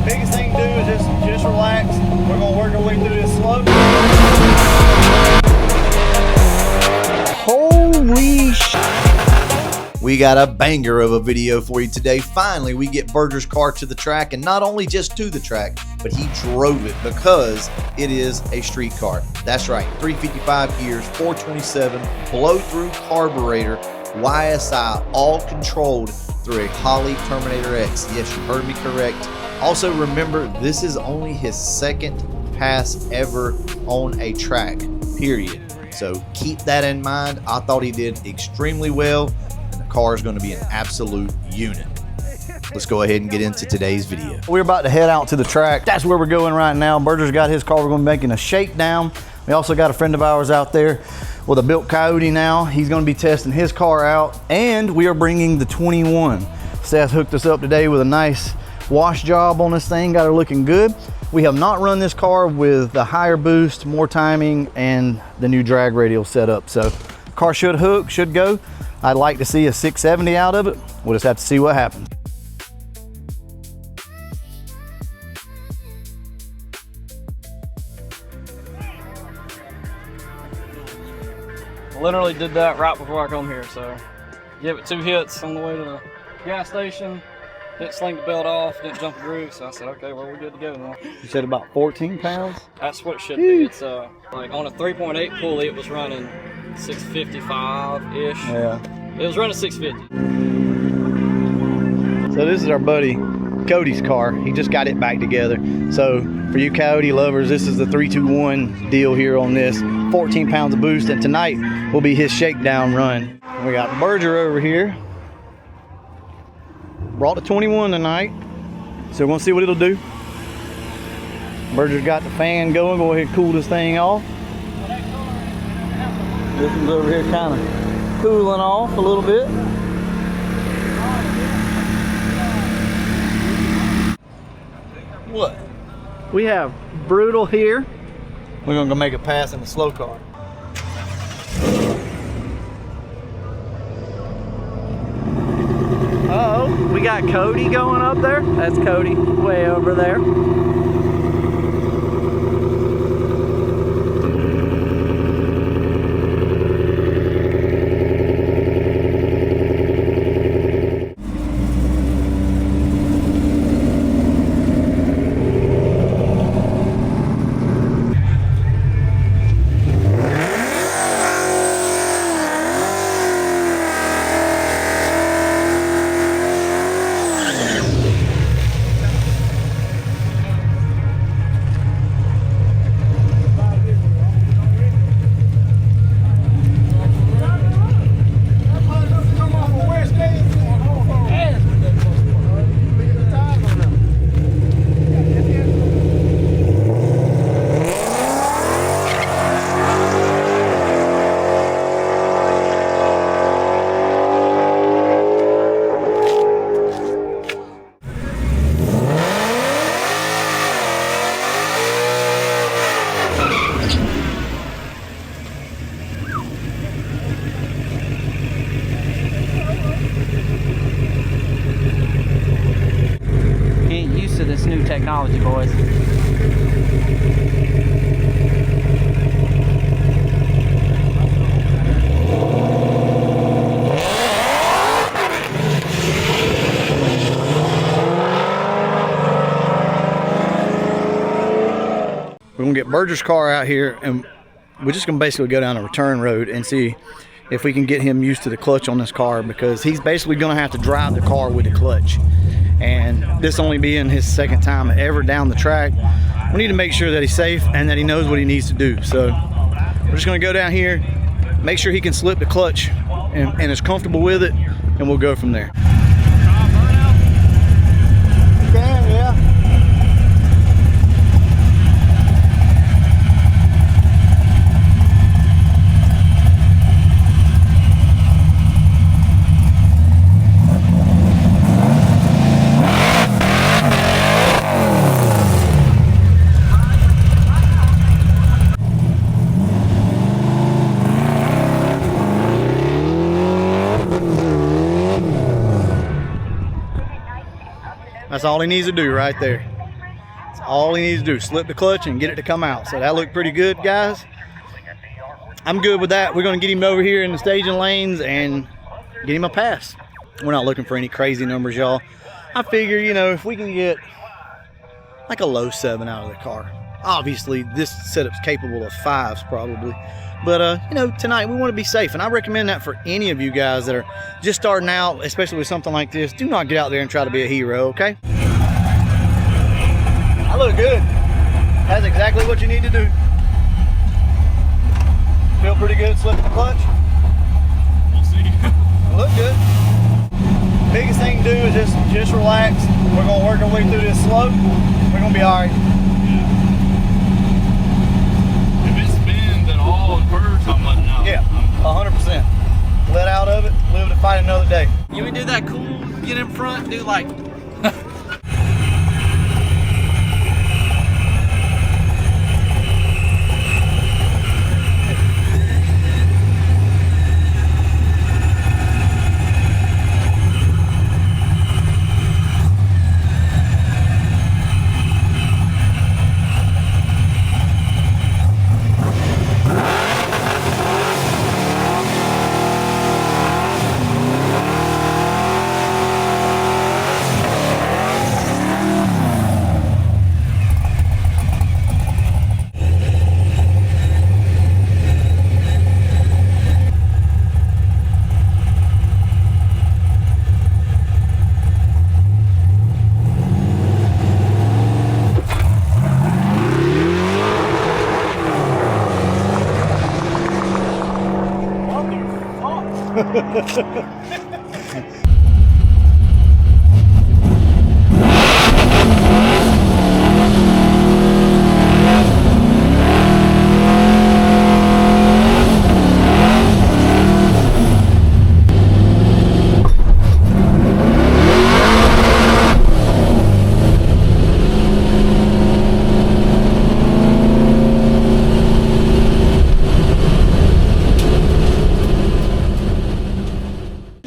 Biggest thing to do is just relax. We're gonna work our way through this slope. Holy sh! We got a banger of a video for you today. Finally, we get Berger's car to the track, and not only just to the track, but he drove it because it is a street car. That's right, 355 gears, 427, blow-through carburetor, YSI, all controlled through a Holley Terminator X. Yes, you heard me correct. Also remember, this is only his second pass ever on a track, period. So keep that in mind. I thought he did extremely well. Car is going to be an absolute unit. Let's go ahead and get into today's video. We're about to head out to the track. That's where we're going right now. Berger's got his car. We're going to be making a shakedown. We also got a friend of ours out there with a built Coyote now. He's going to be testing his car out, and we are bringing the 21. Seth hooked us up today with a nice wash job on this thing. Got her looking good. We have not run this car with the higher boost, more timing, and the new drag radial setup. So car should hook, should go. I'd like to see a 670 out of it. We'll just have to see what happens. Literally did that right before I come here, so give it 2 hits on the way to the gas station. Didn't sling the belt off, didn't jump the groove, so I said, okay, well, we're good to go now. You said about 14 pounds? That's what it should be. It's like on a 3.8 pulley, it was running 655-ish. Yeah. It was running 650. So this is our buddy Cody's car. He just got it back together. So for you Coyote lovers, this is the 321 deal here on this. 14 pounds of boost, and tonight will be his shakedown run. We got Berger over here. Brought the 21 tonight. So we're gonna see what it'll do. Berger's got the fan going. Go ahead and cool this thing off. This one's over here kind of cooling off a little bit. What? We have Brutal here. We're gonna go make a pass in the slow car. Uh-oh, we got Cody going up there. That's Cody way over there. This new technology, boys. We're gonna get Berger's car out here, and we're just gonna basically go down a return road and see if we can get him used to the clutch on this car, because he's basically gonna have to drive the car with the clutch. And this only being his second time ever down the track, we need to make sure that he's safe and that he knows what he needs to do. So we're just gonna go down here, make sure he can slip the clutch and is comfortable with it, and we'll go from there. That's all he needs to do right there. That's all he needs to do, slip the clutch and get it to come out. So that looked pretty good, guys. I'm good with that. We're going to get him over here in the staging lanes and get him a pass. We're not looking for any crazy numbers, y'all. I figure, you know, if we can get like a low 7 out of the car. Obviously, this setup's capable of 5s probably. But, you know, tonight we want to be safe. And I recommend that for any of you guys that are just starting out, especially with something like this. Do not get out there and try to be a hero, okay? I look good. That's exactly what you need to do. Feel pretty good slipping the clutch? We'll see. Look good. Biggest thing to do is just relax. We're going to work our way through this slope. We're going to be all right. If it spins at all and curves, I'm letting out. Yeah, 100%. Let out of it, live to fight another day. You would do that cool, get in front, do like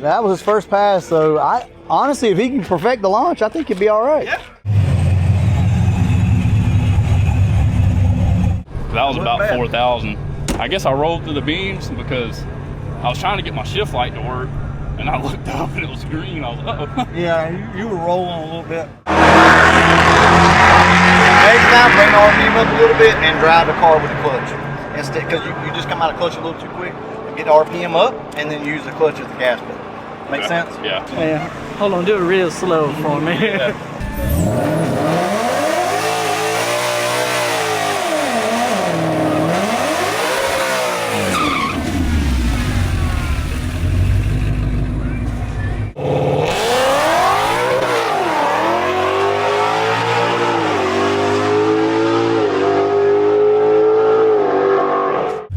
That was his first pass, so I honestly, if he can perfect the launch, I think he'd be all right. Yeah. That was about 4,000. I guess I rolled through the beams because I was trying to get my shift light to work, and I looked up and it was green. I was like, uh-oh. Yeah, you were rolling a little bit. Next time, bring the RPM up a little bit and drive the car with the clutch. Instead, because you just come out of clutch a little too quick. Get the RPM up and then use the clutch as the gas pedal. Make sense? Yeah. yeah. Hold on, do it real slow for me. Yeah.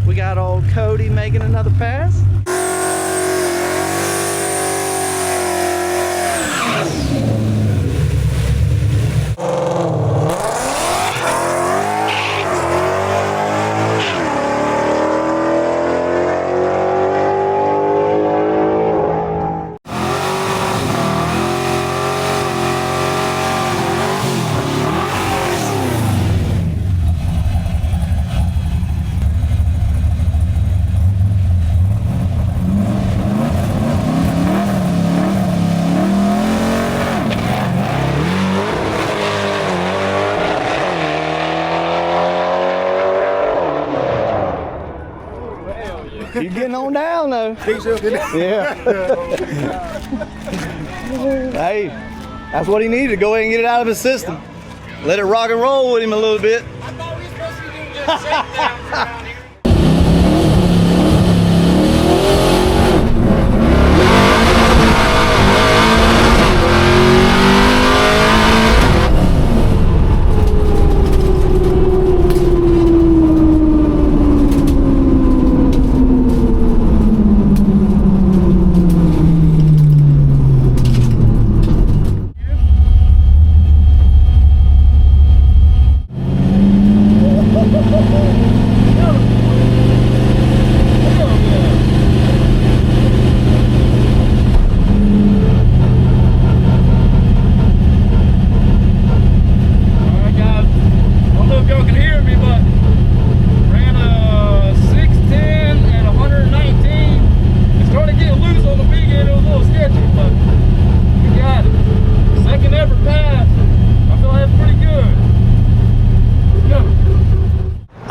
We got old Cody making another pass. You're getting on down though. Yeah. Hey, that's what he needed to go ahead and get it out of his system. Let it rock and roll with him a little bit. I thought we were supposed to be doing just shakedowns around here.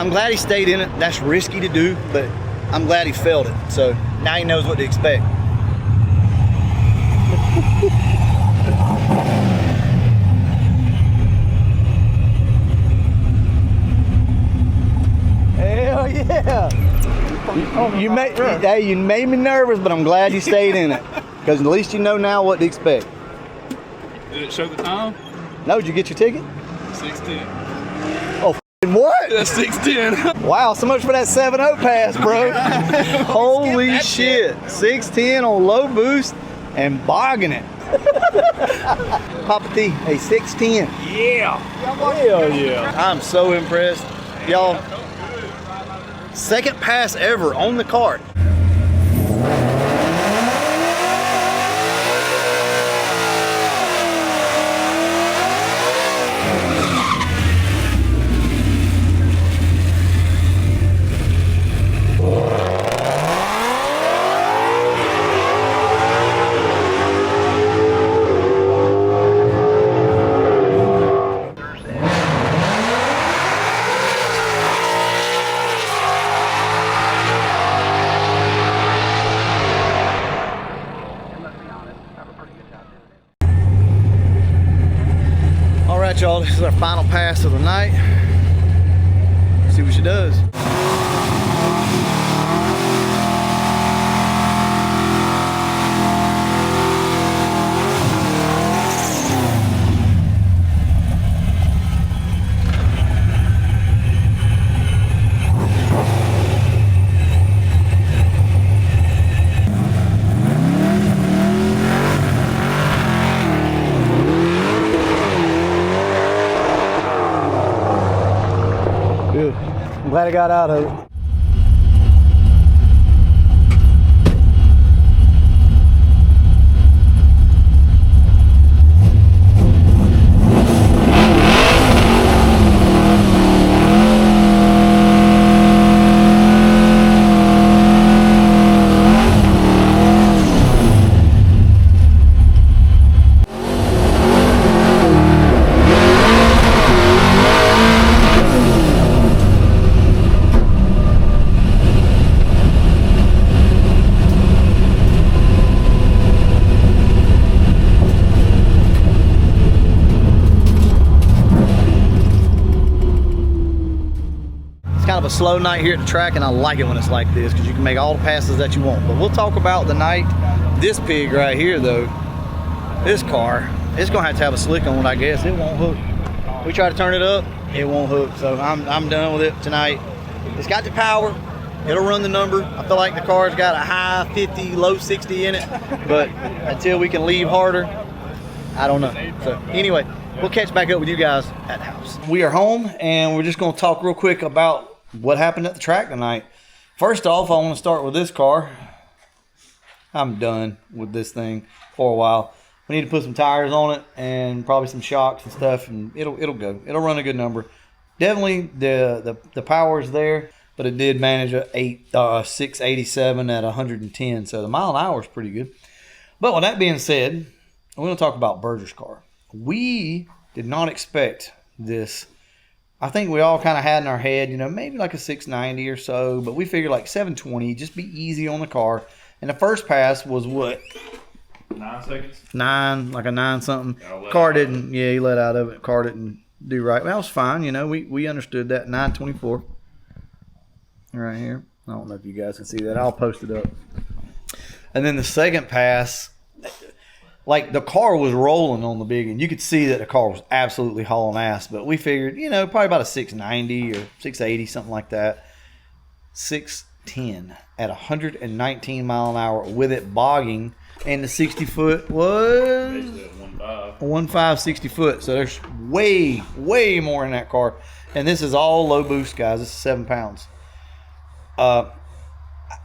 I'm glad he stayed in it. That's risky to do, but I'm glad he felt it. So now he knows what to expect. Hell yeah! You made me nervous, but I'm glad you stayed in it. Because at least you know now what to expect. Did it show the time? No, did you get your ticket? 6:10. Oh, what? That's 6:10. Wow, so much for that 7-0 pass, bro. Holy shit. 6:10 on low boost and bogging it. Papa T, a 6:10. Yeah. Hell yeah. I'm so impressed. Y'all, second pass ever on the cart. Y'all, this is our final pass of the night. See what she does. I'm glad I got out of it. Kind of a slow night here at the track, and I like it when it's like this because you can make all the passes that you want. But we'll talk about the night. This pig right here though, this car, it's gonna have to have a slick on it, I guess. It won't hook. We try to turn it up, it won't hook. So I'm done with it tonight. It's got the power, it'll run the number. I feel like the car's got a high 50, low 60 in it, but until we can leave harder, I don't know. So anyway, we'll catch back up with you guys at the house. We are home, and we're just gonna talk real quick about what happened at the track tonight. First off, I want to start with this car. I'm done with this thing for a while. We need to put some tires on it and probably some shocks and stuff, and it'll go. It'll run a good number. Definitely the power is there, but it did manage a 687 at 110, so the mile an hour is pretty good. But with that being said, we're going to talk about Berger's car. We did not expect this. I think we all kind of had in our head, you know, maybe like a 690 or so, but we figured like 720, just be easy on the car. And the first pass was what? 9 seconds. 9, like a 9 something. Car didn't, yeah, he let out of it. Car didn't do right. That was fine, you know, we understood that. 924 right here. I don't know if you guys can see that. I'll post it up. And then the second pass, like the car was rolling on the big end. You could see that the car was absolutely hauling ass, but we figured, you know, probably about a 690 or 680, something like that. 610 at 119 mile an hour with it bogging, and the 60 foot was 1.5 60 foot. So there's way more in that car, and this is all low boost, guys. This is 7 pounds.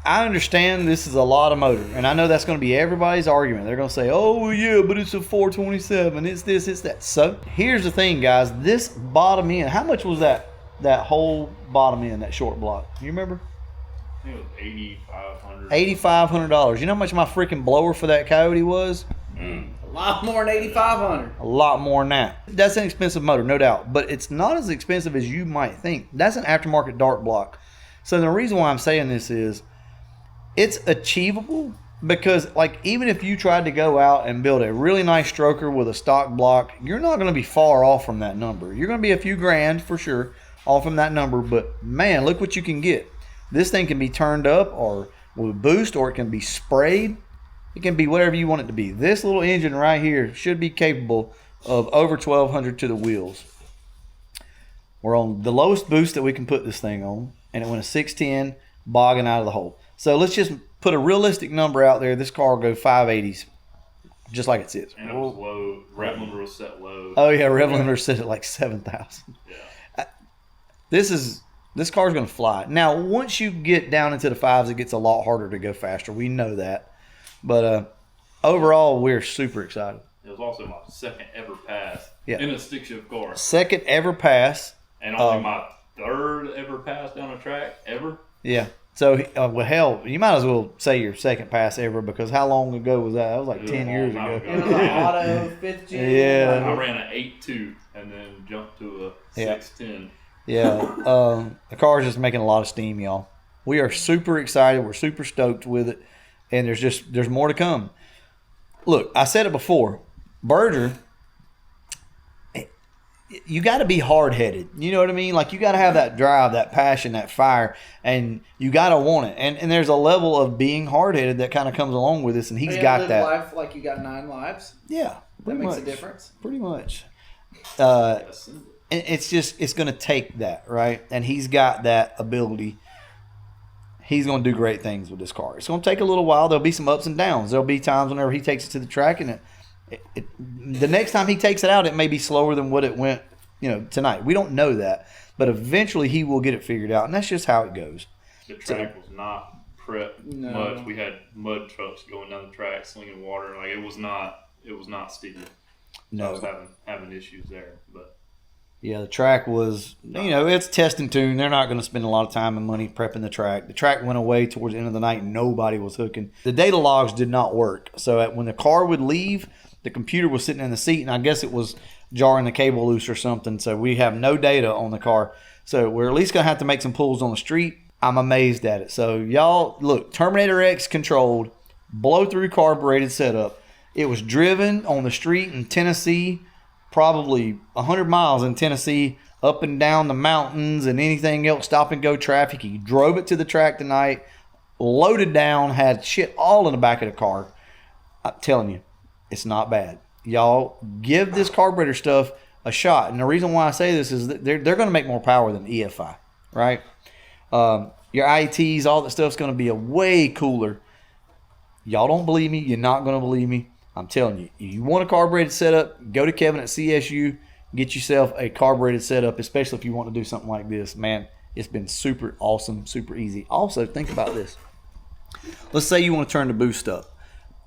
I understand this is a lot of motor, and I know that's going to be everybody's argument. They're going to say, oh, well, yeah, but it's a 427. It's this, it's that. So here's the thing, guys. This bottom end, how much was that whole bottom end, that short block? You remember? I think it was $8,500. $8,500. You know how much my freaking blower for that Coyote was? lot more than 8,500. A lot more than that. That's an expensive motor, no doubt, but it's not as expensive as you might think. That's an aftermarket dart block. So the reason why I'm saying this is it's achievable, because like even if you tried to go out and build a really nice stroker with a stock block, you're not going to be far off from that number. You're going to be a few grand for sure off from that number, but man, look what you can get. This thing can be turned up or with a boost, or it can be sprayed. It can be whatever you want it to be. This little engine right here should be capable of over 1,200 to the wheels. We're on the lowest boost that we can put this thing on, and it went a 610 bogging out of the hole. So let's just put a realistic number out there. This car will go 580s, just like it says. And it was low. Rev limiter was set low. Oh yeah, rev limiter set at like 7,000. Yeah. This car's going to fly. Now, once you get down into the fives, it gets a lot harder to go faster. We know that. But overall, we're super excited. It was also my second ever pass in a stick shift car. Second ever pass. And only my third ever pass down a track ever. Yeah. So, well, hell, you might as well say your second pass ever, because how long ago was that? That was like 10 years ago. It was an auto 5th gen. Yeah. I ran an 8.2 and then jumped to a 6.10. Yeah. The car's just making a lot of steam, y'all. We are super excited. We're super stoked with it. And there's more to come. Look, I said it before. Berger, you got to be hard-headed. You know what I mean? Like, you got to have that drive, that passion, that fire, and you got to want it. And there's a level of being hard-headed that kind of comes along with this, and he's got that. Life like you got 9 lives. Yeah. That makes a difference. Pretty much. It's going to take that, right? And he's got that ability. He's going to do great things with this car. It's going to take a little while. There'll be some ups and downs. There'll be times whenever he takes it to the track, and the next time he takes it out, it may be slower than what it went, tonight. We don't know that, but eventually he will get it figured out, and that's just how it goes. The track was not prepped much. We had mud trucks going down the track, slinging water. Like, it was not steep. No, I was having issues there, but. Yeah, the track was, it's test and tune. They're not going to spend a lot of time and money prepping the track. The track went away towards the end of the night, and nobody was hooking. The data logs did not work. So when the car would leave, the computer was sitting in the seat, and I guess it was jarring the cable loose or something. So we have no data on the car. So we're at least going to have to make some pulls on the street. I'm amazed at it. So y'all, look, Terminator X controlled, blow-through carbureted setup. It was driven on the street in Tennessee, probably 100 miles in Tennessee, up and down the mountains and anything else, stop and go traffic. He drove it to the track tonight, loaded down, had shit all in the back of the car. I'm telling you, it's not bad. Y'all, give this carburetor stuff a shot. And the reason why I say this is that they're going to make more power than EFI, right? Your IETs, all that stuff's going to be a way cooler. Y'all don't believe me. You're not going to believe me. I'm telling you, if you want a carbureted setup, go to Kevin at CSU, get yourself a carbureted setup, especially if you want to do something like this. Man, it's been super awesome, super easy. Also, think about this. Let's say you want to turn the boost up.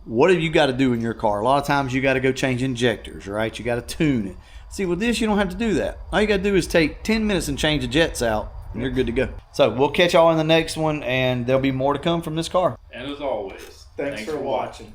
What have you got to do in your car? A lot of times you got to go change injectors, right? You got to tune it. See, with this, you don't have to do that. All you got to do is take 10 minutes and change the jets out, and you're good to go. So we'll catch y'all in the next one, and there'll be more to come from this car. And as always, thanks for watching.